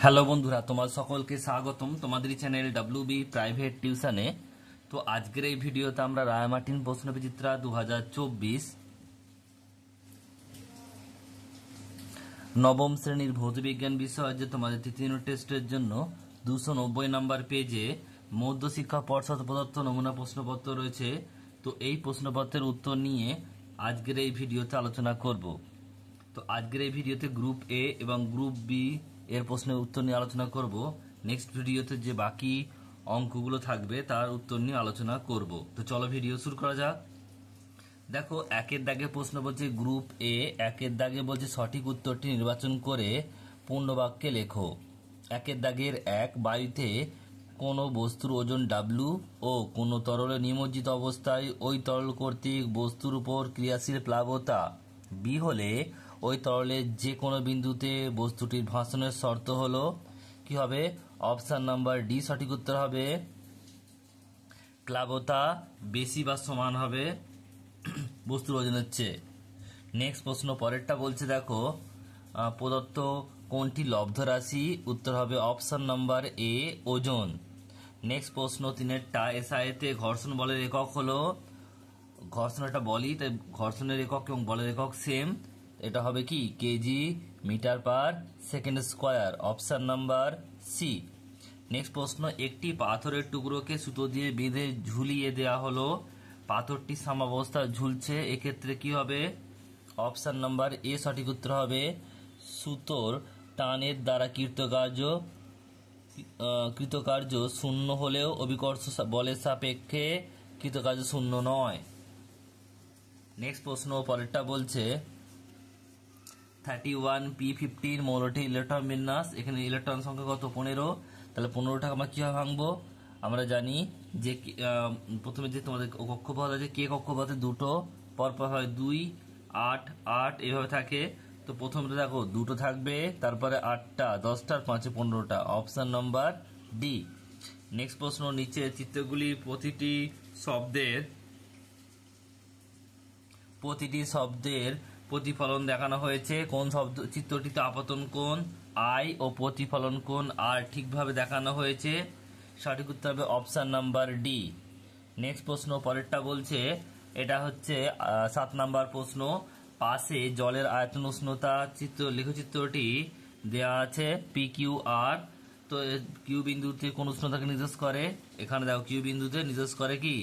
Hello বন্ধুরা, তোমার সকলকে স্বাগতম তোমাদের চ্যানেল ডব্লিউবি প্রাইভেট টিউশনে। তো আজকের এই ভিডিওতে আমরা রায়মার্টিন প্রশ্নবিচিত্রা 2024 নবম শ্রেণীর ভৌতবিজ্ঞান বিষয় যে তোমাদের তৃতীয় টেস্টের জন্য 290 নম্বর পেজে মধ্যশিক্ষা পর্ষদ প্রদত্ত নমুনা প্রশ্নপত্র রয়েছে। তো এই প্রশ্নপত্রের উত্তর নিয়ে আজকের এই ভিডিওতে আলোচনা করব। তো আজকের এই ভিডিওতে গ্রুপ এ এবং গ্রুপ বি এর প্রশ্নের উত্তর নিয়ে আলোচনা করব। নেক্সট ভিডিওতে যে বাকি অঙ্কগুলো থাকবে তার উত্তর নিয়ে আলোচনা করব। তো চলো ভিডিও শুরু করা যাক। দেখো, একের দাগে প্রশ্ন বলছে গ্রুপ এ, একের দাগে বলছে সঠিক উত্তরটি নির্বাচন করে পূর্ণ বাক্যে লেখো। একের দাগের এক, বায়ুতে কোনো বস্তুর ওজন ডাব্লু ও কোনো তরলে নিমজ্জিত অবস্থায় ওই তরল কর্তৃক বস্তুর উপর ক্রিয়াশীল প্লাবতা বি হলে ওই তরলের যে কোনো বিন্দুতে বস্তুটির ভাসনের শর্ত হলো কি হবে? অপশন নাম্বার ডি সঠিক উত্তর হবে। প্লাবতা বেশি বা সমান হবে বস্তুর ওজনের চেয়ে। নেক্সট প্রশ্ন পরেরটা বলছে, দেখো প্রদত্ত কোনটি লব্ধ রাশি? উত্তর হবে অপশন নাম্বার এ ওজন। নেক্সট প্রশ্ন তিনেরটা, এসআইতে ঘর্ষণ বলের একক হলো, ঘর্ষণ একটা বলি তাই ঘর্ষণের একক এবং বলের একক সেম, এটা হবে কি kg metre per second square, option number C. Next প্রশ্ন, একটি পাথরের টুকরোকে সুতো দিয়ে বেঁধে ঝুলিয়ে দেওয়া হলো, পাথরটি সাম্যাবস্থায় ঝুলছে, এক্ষেত্রে কি হবে? অপশন নাম্বার এ সঠিক উত্তর হবে। সুতোর টানের দ্বারা কৃতকার্য শূন্য হলেও অভিকর্ষ বলের সাপেক্ষে কৃতকার্য শূন্য নয়। নেক্সট প্রশ্ন পরেরটা বলছে 31p15 মৌলটি ইলেকট্রন বিন্যাস, এখানে ইলেকট্রন সংখ্যা কত? 15। তাহলে 15টা আমরা কিভাবে ভাঙবো? আমরা জানি যে প্রথমে যে তোমাদের কক্ষপথ আছে, কে কক্ষপথে দুটো পরপর হয় 2, 8, 8 এভাবে থাকে। তো প্রথমটা দেখো দুটো থাকবে, তারপরে 8টা, 10টার 5-এ 15টা, অপশন নাম্বার ডি। নেক্সট প্রশ্ন, নিচে চিত্রগুলি প্রতিটি শব্দের প্রতিফলন দেখানো হয়েছে। কোন শব্দ চিত্রটিতে আপতন কোণ আই ও প্রতিফলন কোণ আর ঠিকভাবে দেখানো হয়েছে? সঠিক উত্তর হবে অপশন নাম্বার ডি। নেক্সট প্রশ্ন পরেরটা বলছে, এটা হচ্ছে 7 নাম্বার প্রশ্ন, পাশে জলের আয়তন উষ্ণতা লেখচিত্রটি দেওয়া আছে পি কিউ আর। তো কিউ বিন্দুতে কোন উষ্ণতাকে নির্দেশ করে? এখানে দেখো কিউ বিন্দুতে নির্দেশ করে কি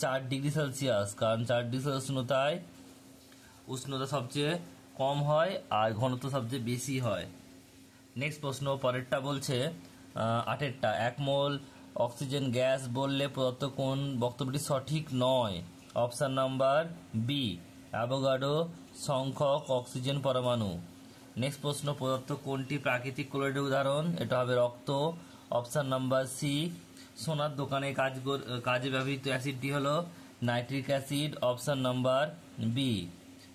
4 ডিগ্রি সেলসিয়াস, কারণ 4 ডিগ্রি সেলসিয়াস উষ্ণতা সবচেয়ে কম হয় আর ঘনত্ব সবচেয়ে বেশি হয়। নেক্সট প্রশ্ন পরেরটা বলছে 8এরটা, 1 মোল অক্সিজেন গ্যাস বললে প্রদত্ত কোন বক্তব্যটি সঠিক নয়? অপশন নাম্বার বি অ্যাভোগাড্রো সংখ্যক অক্সিজেন পরমাণু। নেক্সট প্রশ্ন, প্রদত্ত কোনটি প্রাকৃতিক ক্লোরাইডের উদাহরণ? এটা হবে রক্ত, অপশন নাম্বার সি। সোনার দোকানে কাজে ব্যবহৃত অ্যাসিডটি হলো nitric acid, option number B.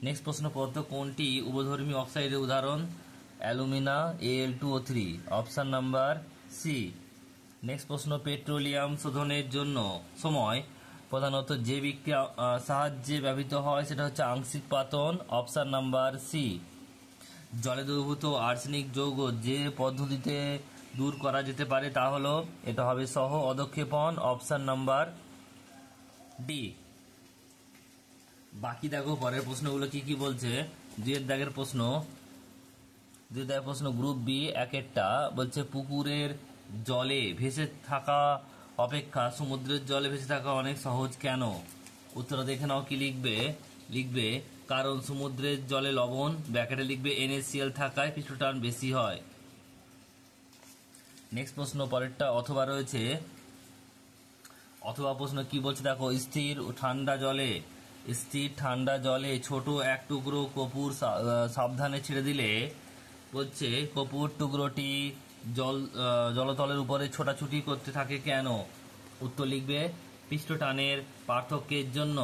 Next প্রশ্ন, প্রদত্ত কোনটি উভধর্মী অক্সাইডের উদাহরণ? Alumina Al2O3, option number C. Next প্রশ্ন, পেট্রোলিয়াম শোধনের সময় প্রধানত যে বিক্রিয়া সাহায্যে ব্যবহৃত হয় সেটা হচ্ছে আংশিক পাতন, অপশন নাম্বার সি। জলে দ্রবীভূত আর্সেনিক যৌগ যে পদ্ধতিতে দূর করা যেতে পারে তা হলো, এটা হবে সহ অধক্ষেপণ, অপশন নাম্বার ডি। বাকি দেখো পরের প্রশ্নগুলো কি কি বলছে। দুইয়ের দাগের প্রশ্ন গ্রুপ বি, একেরটা বলছে পুকুরের জলে ভেসে থাকা অপেক্ষা সমুদ্রের জলে ভেসে থাকা অনেক সহজ কেন? উত্তরটা দেখে নাও। কি লিখবে কারণ সমুদ্রের জলে লবণ ব্র্যাকেটে লিখবে NaCl থাকায় পৃষ্ঠটান বেশি হয়। নেক্সট প্রশ্ন পরেরটা অথবা রয়েছে, অথবা প্রশ্ন কি বলছে দেখো, স্থির ঠান্ডা জলে ছোট এক টুকরো কপুর সাবধানে ছেড়ে দিলে বলছে কপুর টুকরোটি জলতলের উপরে ছোটাছুটি করতে থাকে কেন? উত্তর লিখবে পৃষ্ঠটানের পার্থক্যের জন্য।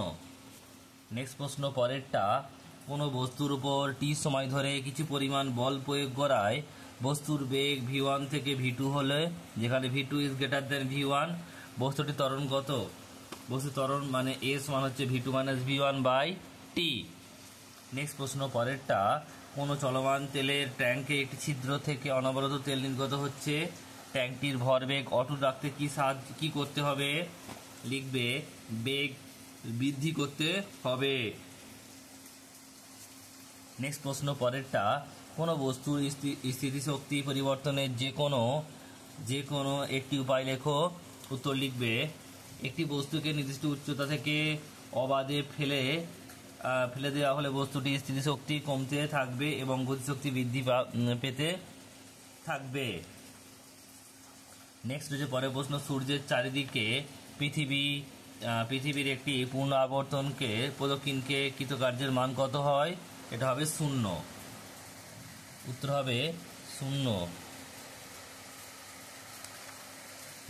নেক্সট প্রশ্ন পরেরটা, কোনো বস্তুর উপর টি সময় ধরে কিছু পরিমাণ বল প্রয়োগ করায় বস্তুর বেগ v1 থেকে v2 হলে, যেখানে v2 is greater than v1, বস্তুটি ত্বরণ কত? বস্তু ত্বরণ মানে s মান হচ্ছে v2 - v1 by T. Next প্রশ্ন পরেরটা, কোনো চলমান তেলের ট্যাঙ্কে একটি ছিদ্র থেকে অনবরত তেল নির্গত হচ্ছে। ট্যাঙ্কটির ভরবেগ অটুট রাখতে কি করতে হবে? লিখবে বেগ বৃদ্ধি করতে হবে। নেক্সট প্রশ্ন পরেরটা, কোনো বস্তুর স্থিতিশক্তি পরিবর্তনের যে কোনো একটি উপায় লেখো। উত্তর লিখবে একটি বস্তুকে নির্দিষ্ট উচ্চতা থেকে অবাধে ফেলে দেওয়া হলে বস্তুটির স্থিতিশক্তি কমতে থাকবে এবং গতিশক্তি বৃদ্ধি পেতে থাকবে। নেক্সট হচ্ছে পরের প্রশ্ন, সূর্যের চারিদিকে পৃথিবীর একটি পূর্ণ আবর্তনকে প্রদক্ষিণকে কৃতকার্যের মান কত হয়? এটা হবে 0। উত্তর হবে 0।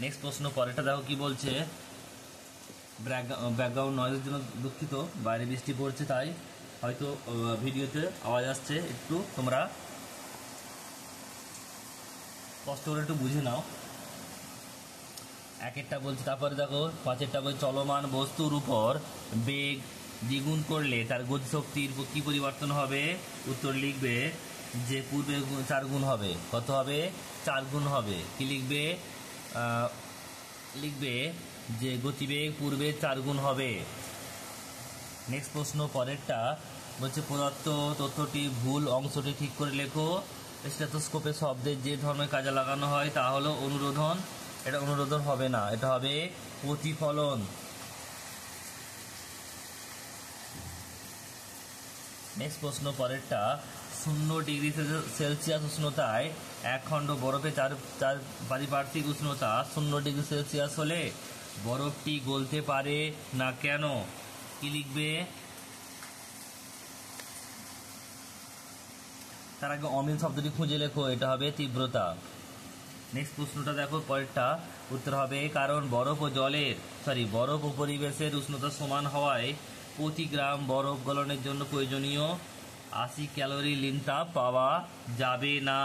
নেক্সট প্রশ্ন পরেরটা দেখো কি বলছে। ব্যাকগ্রাউন্ড নয়েজের জন্য দুঃখিত, বাইরে বৃষ্টি পড়ছে তাই হয়তো ভিডিওতে আওয়াজ আসছে, একটু তোমরা কষ্ট করে একটু বুঝে নাও। একেরটা বলছে, তারপরে দেখো 5এরটা বলছে চলমান বস্তুর উপর বেগ দ্বিগুণ করলে তার গতিশক্তির কি পরিবর্তন হবে? উত্তর লিখবে যে পূর্বে 4 গুণ হবে। কত হবে? 4 গুণ হবে। কি লিখবে? লিখবে যে গতিবেগ পূর্বে 4 গুণ হবে। নেক্সট প্রশ্ন পরেরটা বলছে প্রদত্ত তথ্যটি ভুল, অংশটি ঠিক করে লেখো। স্টেথোস্কোপের শব্দের যে ধর্মের কাজে লাগানো হয় তা হলো অনুরোধন। এটা অনুরোধন হবে না, এটা হবে প্রতিফলন। নেক্সট প্রশ্ন পরেরটা, 0 ডিগ্রি সেলসিয়াস উষ্ণতায় এক খণ্ড বরফে চার পারিপার্শ্বিক উষ্ণতা 0 ডিগ্রি সেলসিয়াস হলে বরফটি গলতে পারে না কেন? কি লিখবে? তার আগে অমিল শব্দটি খুঁজে লেখো, এটা হবে তীব্রতা। নেক্সট প্রশ্নটা দেখো পরেরটা, উত্তর হবে কারণ বরফ ও পরিবেশের উষ্ণতা সমান হওয়ায় প্রতি গ্রাম বরফ গলনের জন্য প্রয়োজনীয় 80 ক্যালোরি লিনতাপ পাওয়া যাবে না।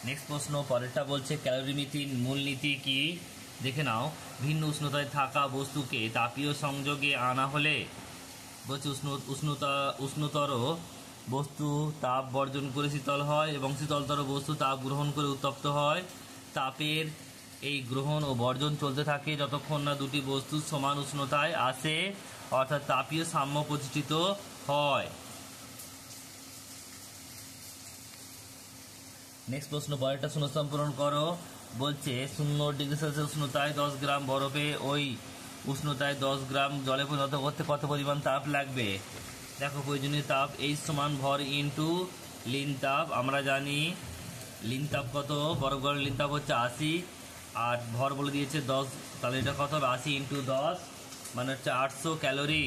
নেক্সট প্রশ্ন পরেরটা বলছে ক্যালোরিমিতির মূলনীতি কি? দেখে নাও। ভিন্ন উষ্ণতায় থাকা বস্তুকে তাপীয় সংযোগে আনা হলে বলছে উষ্ণতর বস্তু তাপ বর্জন করে শীতল হয় এবং শীতলতর বস্তু তাপ গ্রহণ করে উত্তপ্ত হয়। তাপের এই গ্রহণ ও বর্জন চলতে থাকে যতক্ষণ না দুটি বস্তু সমান উষ্ণতায় আসে, অর্থাৎ তাপীয় সাম্য প্রতিষ্ঠিত হয়। নেক্সট প্রশ্ন পরেরটা শূন্যস্থান পূরণ করো। বলছে 0 ডিগ্রি সেলসিয়াস উষ্ণতায় 10 গ্রাম বরফে ওই উষ্ণতায় 10 গ্রাম জলে পরিণত করতে কত পরিমাণ তাপ লাগবে? দেখো প্রয়োজনীয় তাপ H সমান ভর ইন্টু লিন তাপ। আমরা জানি লিন তাপ কত, বরফ গরমের লিন তাপ হচ্ছে 80 আর ভর বলে দিয়েছে 10, তাহলে এটা কত হবে? 80 ইন্টু 10 মানে হচ্ছে 800 ক্যালোরি।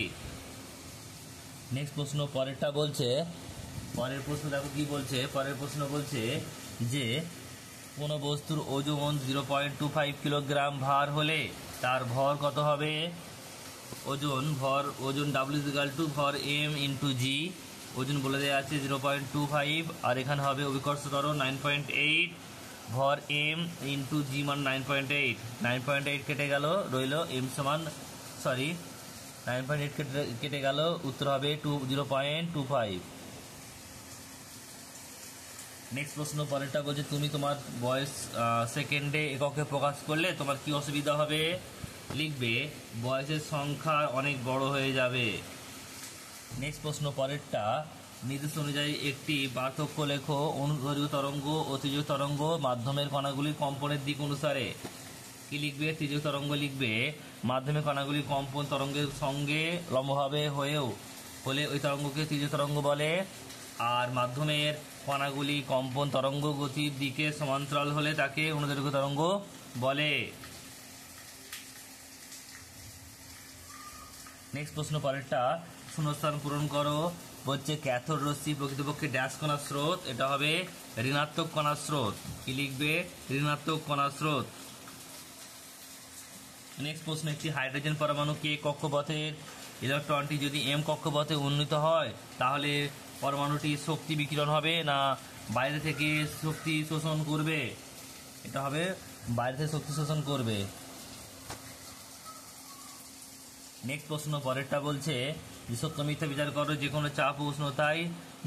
নেক্সট প্রশ্ন পরেরটা বলছে, পরের প্রশ্ন দেখো কি বলছে। পরের প্রশ্ন বলছে যে কোনো বস্তুর ওজন 0.25 কিলোগ্রাম ভার হলে তার ভর কত হবে? ওজন W = ভর m ইন্টু জি। ওজন বলে দেওয়া আছে 0.25 আর এখানে হবে অভিকর্ষ ত্বরণ 9.8, ভর m ইন্টু জি মান 9.8। 9.8 কেটে গেল, রইল m সমান 9.8 কেটে গেল, উত্তর হবে 0.25। নেক্সট প্রশ্ন পরেরটা বলছে তুমি তোমার বয়স সেকেন্ডে এককে প্রকাশ করলে তোমার কি অসুবিধা হবে? লিখবে বয়সের সংখ্যা অনেক বড় হয়ে যাবে। নেক্সট প্রশ্ন পরেরটা, নির্দেশ অনুযায়ী একটি পার্থক্য লেখো। অনুদৈর্ঘ্য তরঙ্গ ও তির্যক তরঙ্গ মাধ্যমের কণাগুলির কম্পনের দিক অনুসারে। কি লিখবে? তির্যক তরঙ্গ লিখবে মাধ্যমের কণাগুলির কম্পন তরঙ্গের সঙ্গে লম্বভাবে হলে ওই তরঙ্গকে তির্যক তরঙ্গ বলে, আর মাধ্যমের কণাগুলি কম্পন তরঙ্গ গতির দিকে সমান্তরাল হলে তাকে অনুদৈর্ঘ্য তরঙ্গ বলে। নেক্সট প্রশ্ন পরেরটা শূন্যস্থান পূরণ করো। বলছে ক্যাথোড রশ্মি প্রকৃতপক্ষে ড্যাশ কণার স্রোত, এটা হবে ঋণাত্মক কণার স্রোত। কি লিখবে? ঋণাত্মক কণার স্রোত। নেক্সট প্রশ্ন, একটি হাইড্রোজেন পরমাণু কে কক্ষপথের ইলেকট্রনটি যদি m কক্ষপথে উন্নীত হয় তাহলে পরমাণুটি শক্তি বিকিরণ হবে না বাইরে থেকে শক্তি শোষণ করবে? এটা হবে বাইরে থেকে শক্তি শোষণ করবে। নেক্সট প্রশ্ন পরেরটা বলছে যে সত্য মিথ্যা বিচার করো, যে কোনো চাপ ও উষ্ণতায়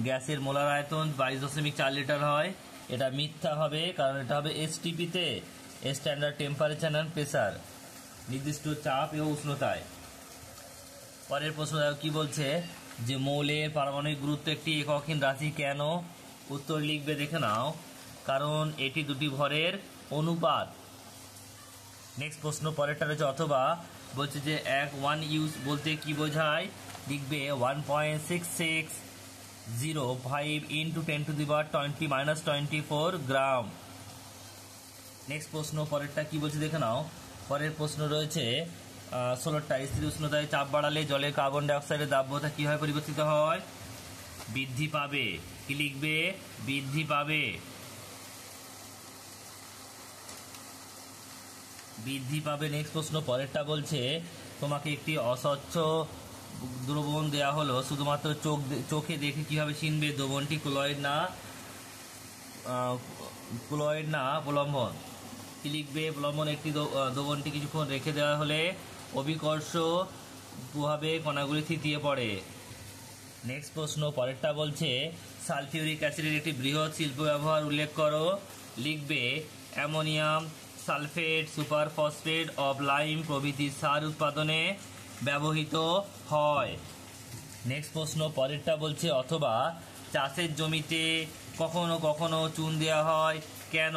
গ্যাসের মোলার আয়তন 22.4 লিটার হয়। এটা মিথ্যা হবে, কারণ এটা হবে এসটিপিতে, স্ট্যান্ডার্ড টেম্পারেচার অ্যান্ড প্রেসার, নির্দিষ্ট চাপ এবং উষ্ণতায়। পরের প্রশ্ন কি বলছে যে মৌলের পারমাণবিক গুরুত্ব একটি এককহীন রাশি কেন? উত্তর লিখবে, দেখে নাও, কারণ এটি দুটি ভরের অনুপাত। নেক্সট প্রশ্ন পরেরটা রয়েছে অথবা, বলছে যে 1 ইউজ বলতে কি বোঝায়? লিখবে 1.6605 × 10⁻20⁻24 গ্রাম। নেক্সট প্রশ্ন পরেরটা কি বলছে দেখে নাও। পরের প্রশ্ন রয়েছে 16টা, স্থির উষ্ণতায় চাপ বাড়ালে জলের কার্বন ডাইঅক্সাইডের দাব্যতা কিভাবে পরিবর্তিত হয়? বৃদ্ধি পাবে। কি লিখবে? বৃদ্ধি পাবে। বৃদ্ধি পাবে। নেক্সট প্রশ্ন পরেরটা বলছে তোমাকে একটি অস্বচ্ছ দ্রবণ দেয়া হলো, শুধুমাত্র চোখে দেখে কিভাবে চিনবে দ্রবণটি ক্লোরাইড না প্রলম্বন? কি লিখবে? প্রলম্বন। একটি দ্রবণটি কিছুক্ষণ রেখে দেওয়া হলে অভিকর্ষ প্রভাবে কণাগুলি থিতিয়ে পড়ে। নেক্সট প্রশ্ন পরেরটা বলছে সালফিউরিক অ্যাসিডের একটি বৃহৎ শিল্প ব্যবহার উল্লেখ করো। লিখবে ammonium sulphate, super phosphate of lime প্রভৃতি সার উৎপাদনে ব্যবহৃত হয়। নেক্সট প্রশ্ন পরেরটা বলছে অথবা চাষের জমিতে কখনো কখনো চুন দেওয়া হয় কেন?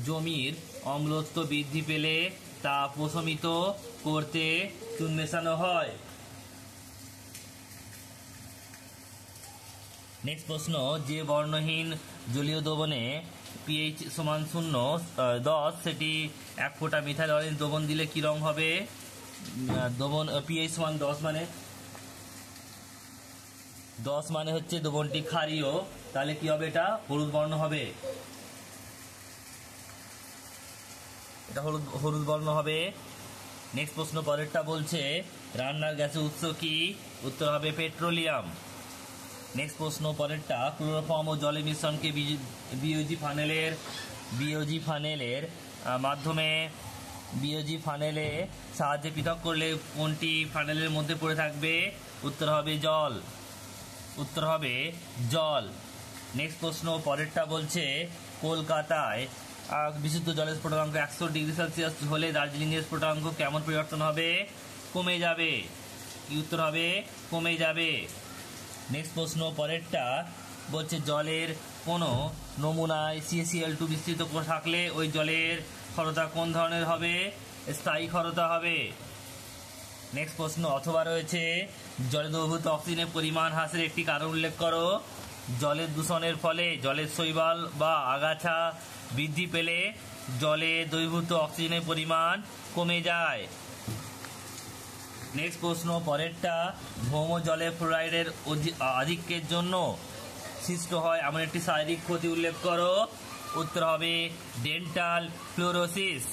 জমির অম্লত্ব বৃদ্ধি পেলে তা প্রশমিত করতে চুন মেশানো হয়। নেক্সট প্রশ্ন, যে বর্ণহীন জলীয় দ্রবণে pH সমান 0.10 সেটি 1 ফোঁটা মিথাইল অরেঞ্জ দ্রবণ দিলে কি রং হবে? দ্রবণ pH সমান 10 মানে হচ্ছে দ্রবণটি ক্ষারীয়, তাহলে কি হবে? এটা হলুদ বর্ণ হবে। এটা হলুদ বর্ণ হবে। নেক্সট প্রশ্ন পরেরটা বলছে রান্নার গ্যাসের উৎস কি? উত্তর হবে পেট্রোলিয়াম। নেক্সট প্রশ্ন পরেরটা ক্লোরোফর্ম ও জলের মিশ্রণকে বিওজি ফানেলের মাধ্যমে সাহায্যে পৃথক করলে কোনটি ফানেলের মধ্যে পড়ে থাকবে? উত্তর হবে জল। নেক্সট প্রশ্ন পরেরটা বলছে কলকাতায় বিশুদ্ধ জলের স্ফুটনাঙ্ক 100 ডিগ্রি সেলসিয়াস হলে দার্জিলিংয়ের স্ফুটনাঙ্ক কেমন পরিবর্তন হবে? কমে যাবে। কি উত্তর হবে? কমে যাবে। নেক্সট প্রশ্ন পরেরটা বলছে জলের কোনো নমুনায় CaCl2 মিশ্রিত থাকলে ওই জলের ক্ষারতা কোন ধরনের হবে? স্থায়ী ক্ষারতা হবে। নেক্সট প্রশ্ন অথবা রয়েছে জলে দ্রবীভূত অক্সিজেনের পরিমাণ হ্রাসের একটি কারণ উল্লেখ করো। জলের দূষণের ফলে জলের শৈবাল বা আগাছা বৃদ্ধি পেলে জলে দ্রবীভূত অক্সিজেনের পরিমাণ কমে যায়। নেক্সট প্রশ্ন পরেরটা ভৌম জলে ফ্লোরাইডের আধিক্যের জন্য সৃষ্ট হয় এমন একটি শারীরিক ক্ষতি উল্লেখ করো। উত্তর হবে ডেন্টাল ফ্লোরোসিস।